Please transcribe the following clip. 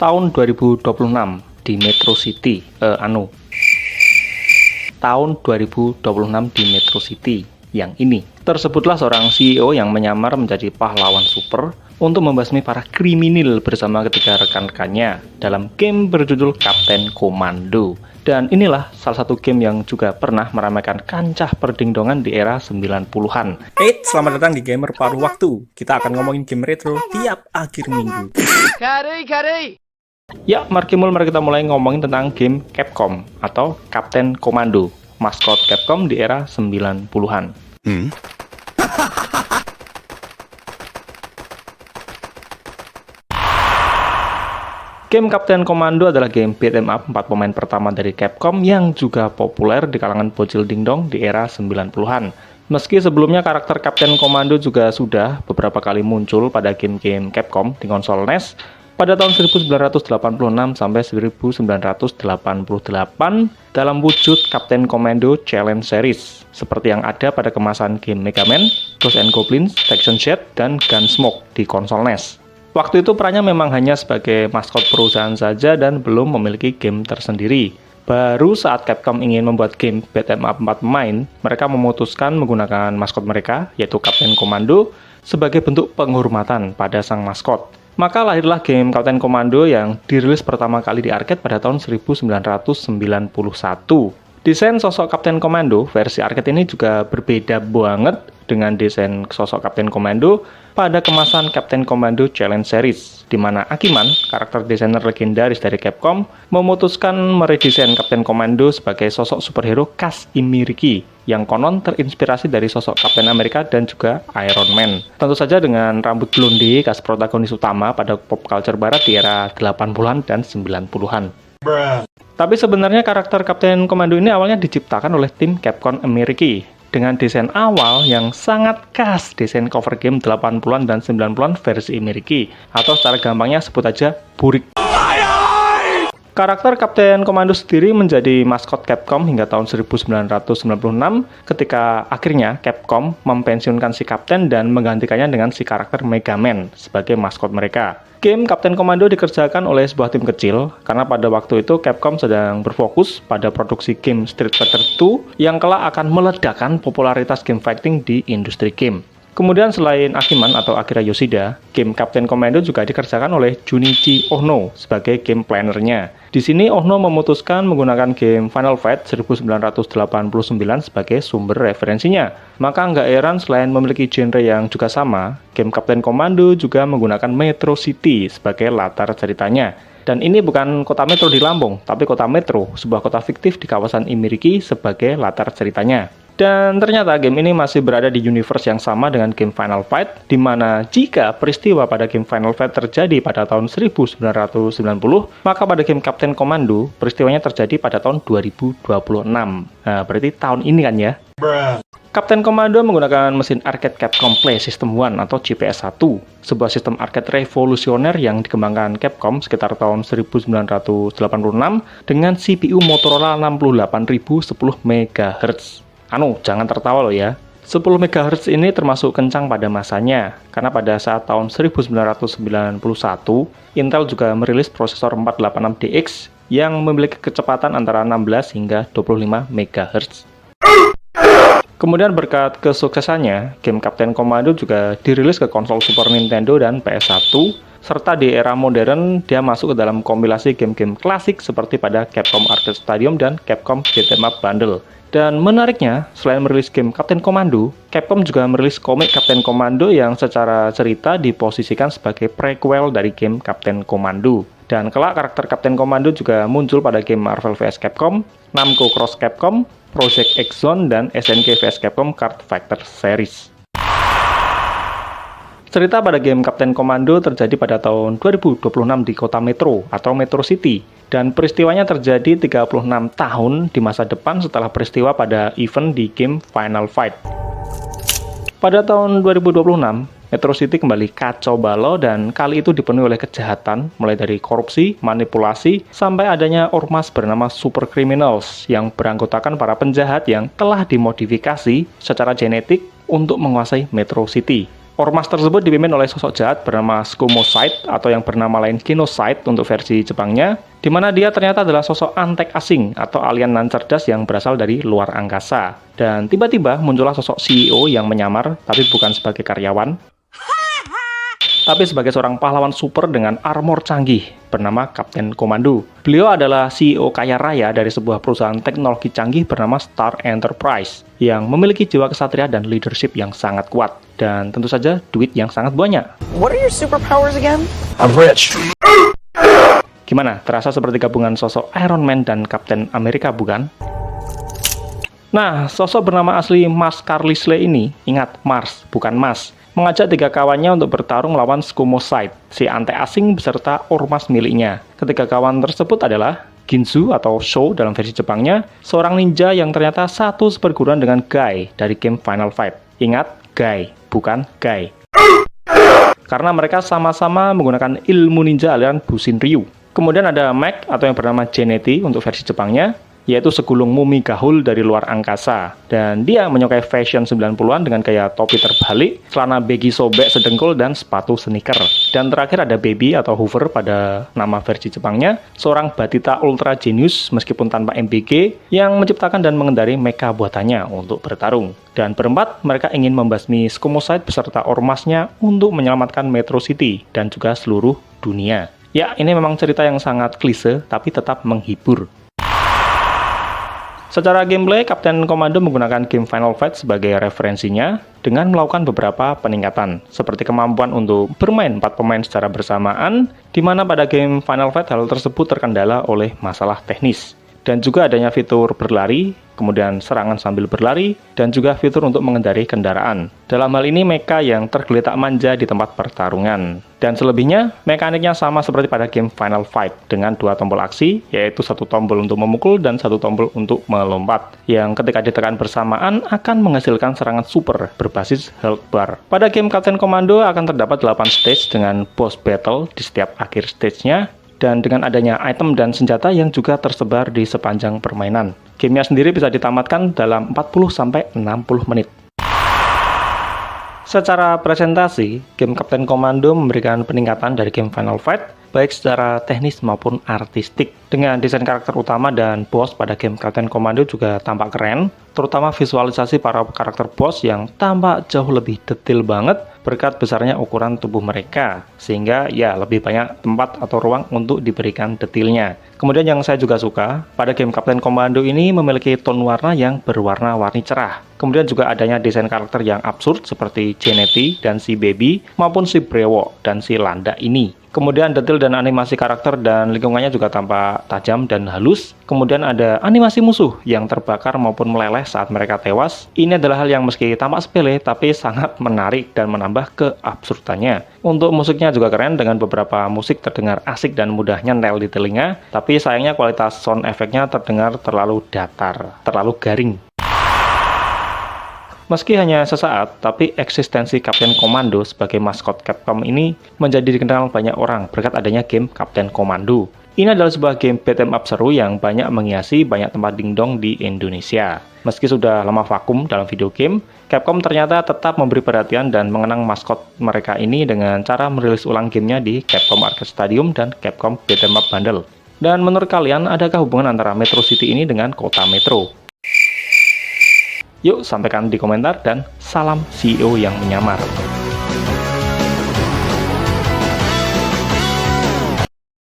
tahun 2026 di Metro City, tahun 2026 di Metro City yang ini. Tersebutlah seorang CEO yang menyamar menjadi pahlawan super untuk membasmi para kriminal bersama ketiga rekan-rekannya dalam game berjudul Kapten Komando. Dan inilah salah satu game yang juga pernah meramaikan kancah perdingdongan di era 90-an. Selamat datang di Gamer Paruh Waktu. Kita akan ngomongin game retro tiap akhir minggu. Ya, mari kita mulai ngomongin tentang game Capcom atau Kapten Komando, maskot Capcom di era 90-an. Game Kapten Komando adalah game beat 'em up 4 pemain pertama dari Capcom yang juga populer di kalangan bocil dingdong di era 90-an. Meski sebelumnya karakter Kapten Komando juga sudah beberapa kali muncul pada game-game Capcom di konsol NES pada tahun 1986 sampai 1988 dalam wujud Kapten Komando Challenge Series seperti yang ada pada kemasan game Mega Man, Ghosts and Goblins, Section Z, dan Gunsmoke di konsol NES. Waktu itu perannya memang hanya sebagai maskot perusahaan saja dan belum memiliki game tersendiri. Baru saat Capcom ingin membuat game beat 'em up 4 pemain, mereka memutuskan menggunakan maskot mereka, yaitu Kapten Komando, sebagai bentuk penghormatan pada sang maskot. Maka lahirlah game Kapten Komando yang dirilis pertama kali di arcade pada tahun 1991. Desain sosok Kapten Komando versi arcade ini juga berbeda banget dengan desain sosok Kapten Komando pada kemasan Kapten Komando Challenge Series, di mana Akiman, karakter desainer legendaris dari Capcom, memutuskan meredesain Kapten Komando sebagai sosok superhero khas Imiriki, yang konon terinspirasi dari sosok Kapten Amerika dan juga Iron Man. Tentu saja dengan rambut blonde khas protagonis utama pada pop culture barat di era 80-an dan 90-an. Tapi sebenarnya karakter Kapten Komando ini awalnya diciptakan oleh tim Capcom Amerika dengan desain awal yang sangat khas desain cover game 80-an dan 90-an versi Amerika, atau secara gampangnya sebut aja burik. Karakter Kapten Komando sendiri menjadi maskot Capcom hingga tahun 1996 ketika akhirnya Capcom mempensiunkan si Kapten dan menggantikannya dengan si karakter Mega Man sebagai maskot mereka. Game Kapten Komando dikerjakan oleh sebuah tim kecil karena pada waktu itu Capcom sedang berfokus pada produksi game Street Fighter 2 yang kelak akan meledakkan popularitas game fighting di industri game. Kemudian selain Akiman atau Akira Yoshida, game Kapten Komando juga dikerjakan oleh Junichi Ohno sebagai game planner-nya. Di sini Ohno memutuskan menggunakan game Final Fight 1989 sebagai sumber referensinya. Maka nggak heran selain memiliki genre yang juga sama, game Kapten Komando juga menggunakan Metro City sebagai latar ceritanya. Dan ini bukan kota metro di Lampung, tapi kota Metro, sebuah kota fiktif di kawasan Imiriki sebagai latar ceritanya. Dan ternyata game ini masih berada di universe yang sama dengan game Final Fight, di mana jika peristiwa pada game Final Fight terjadi pada tahun 1990, maka pada game Kapten Komando, peristiwanya terjadi pada tahun 2026. Nah, berarti tahun ini kan ya? Kapten Komando menggunakan mesin arcade Capcom Play System 1 atau CPS-1, sebuah sistem arcade revolusioner yang dikembangkan Capcom sekitar tahun 1986 dengan CPU Motorola 68010 MHz. Jangan tertawa loh ya. 10 MHz ini termasuk kencang pada masanya, karena pada saat tahun 1991, Intel juga merilis prosesor 486DX yang memiliki kecepatan antara 16 hingga 25 MHz. Kemudian berkat kesuksesannya, game Kapten Komando juga dirilis ke konsol Super Nintendo dan PS1, serta di era modern dia masuk ke dalam kompilasi game-game klasik seperti pada Capcom Arcade Stadium dan Capcom Beat 'em Up Bundle. Dan menariknya, selain merilis game Kapten Komando, Capcom juga merilis komik Kapten Komando yang secara cerita diposisikan sebagai prequel dari game Kapten Komando. Dan kelak karakter Kapten Komando juga muncul pada game Marvel vs Capcom, Namco Cross Capcom, Project X Zone, dan SNK vs Capcom Card Fighter Series. Cerita pada game Kapten Komando terjadi pada tahun 2026 di kota Metro atau Metro City, dan peristiwanya terjadi 36 tahun di masa depan setelah peristiwa pada event di game Final Fight. Pada tahun 2026, Metro City kembali kacau balau dan kali itu dipenuhi oleh kejahatan, mulai dari korupsi, manipulasi, sampai adanya ormas bernama Super Criminals yang beranggotakan para penjahat yang telah dimodifikasi secara genetik untuk menguasai Metro City. Ormas tersebut dipimpin oleh sosok jahat bernama Skumosite atau yang bernama lain Kinosite untuk versi Jepangnya, di mana dia ternyata adalah sosok antek asing atau alien nan cerdas yang berasal dari luar angkasa. Dan tiba-tiba muncullah sosok CEO yang menyamar, tapi bukan sebagai karyawan, tapi sebagai seorang pahlawan super dengan armor canggih bernama Kapten Komando. Beliau adalah CEO kaya raya dari sebuah perusahaan teknologi canggih bernama Star Enterprise yang memiliki jiwa kesatria dan leadership yang sangat kuat, dan tentu saja duit yang sangat banyak. What are your superpowers again? I'm rich. Gimana? Terasa seperti gabungan sosok Iron Man dan Kapten Amerika, bukan? Nah, sosok bernama asli Mars Carlisle ini, ingat Mars, bukan Mas, mengajak 3 kawannya untuk bertarung lawan Skumosite, si antek asing beserta ormas miliknya. Ketiga kawan tersebut adalah Ginzu atau Sho dalam versi Jepangnya, seorang ninja yang ternyata satu seperguruan dengan Guy dari game Final Fight. Ingat, Guy, bukan Guy. Karena mereka sama-sama menggunakan ilmu ninja aliran Bushinryu. Kemudian ada Mac atau yang bernama Gennady untuk versi Jepangnya, yaitu segulung mumi gahul dari luar angkasa. Dan dia menyukai fashion 90-an dengan gaya topi terbalik, celana baggy sobek sedengkul, dan sepatu sneaker. Dan terakhir ada Baby atau Hoover pada nama versi Jepangnya, seorang batita ultra genius meskipun tanpa MBG yang menciptakan dan mengendari mecha buatannya untuk bertarung. Dan berempat, mereka ingin membasmi Skumosite beserta ormasnya untuk menyelamatkan Metro City dan juga seluruh dunia. Ya, ini memang cerita yang sangat klise, tapi tetap menghibur. Secara gameplay, Kapten Komando menggunakan game Final Fight sebagai referensinya dengan melakukan beberapa peningkatan, seperti kemampuan untuk bermain 4 pemain secara bersamaan, di mana pada game Final Fight hal tersebut terkendala oleh masalah teknis. Dan juga adanya fitur berlari, kemudian serangan sambil berlari, dan juga fitur untuk mengendari kendaraan. Dalam hal ini, mecha yang tergeletak manja di tempat pertarungan. Dan selebihnya, mekaniknya sama seperti pada game Final Fight, dengan 2 tombol aksi, yaitu 1 tombol untuk memukul dan 1 tombol untuk melompat, yang ketika ditekan bersamaan akan menghasilkan serangan super berbasis health bar. Pada game Kapten Komando akan terdapat 8 stage dengan boss battle di setiap akhir stage-nya, dan dengan adanya item dan senjata yang juga tersebar di sepanjang permainan. Gamenya sendiri bisa ditamatkan dalam 40-60 menit. Secara presentasi, game Kapten Komando memberikan peningkatan dari game Final Fight, baik secara teknis maupun artistik. Dengan desain karakter utama dan bos pada game Kapten Komando juga tampak keren, terutama visualisasi para karakter bos yang tampak jauh lebih detail banget berkat besarnya ukuran tubuh mereka, sehingga ya lebih banyak tempat atau ruang untuk diberikan detailnya. Kemudian yang saya juga suka, pada game Kapten Komando ini memiliki tone warna yang berwarna-warni cerah. Kemudian juga adanya desain karakter yang absurd seperti Gennady dan si Baby, maupun si Brewok dan si Landa ini. Kemudian detail dan animasi karakter dan lingkungannya juga tampak tajam dan halus. Kemudian ada animasi musuh yang terbakar maupun meleleh saat mereka tewas. Ini adalah hal yang meski tampak sepele, tapi sangat menarik dan menambah keabsurdannya. Untuk musiknya juga keren dengan beberapa musik terdengar asik dan mudah nyentel di telinga. Tapi sayangnya kualitas sound efeknya terdengar terlalu datar, terlalu garing. Meski hanya sesaat, tapi eksistensi Kapten Komando sebagai maskot Capcom ini menjadi dikenal banyak orang berkat adanya game Kapten Komando. Ini adalah sebuah game beat 'em up seru yang banyak menghiasi banyak tempat dingdong di Indonesia. Meski sudah lama vakum dalam video game, Capcom ternyata tetap memberi perhatian dan mengenang maskot mereka ini dengan cara merilis ulang gamenya di Capcom Arcade Stadium dan Capcom Beat 'em Up Bundle. Dan menurut kalian, adakah hubungan antara Metro City ini dengan kota Metro? Yuk, sampaikan di komentar dan salam CEO yang menyamar.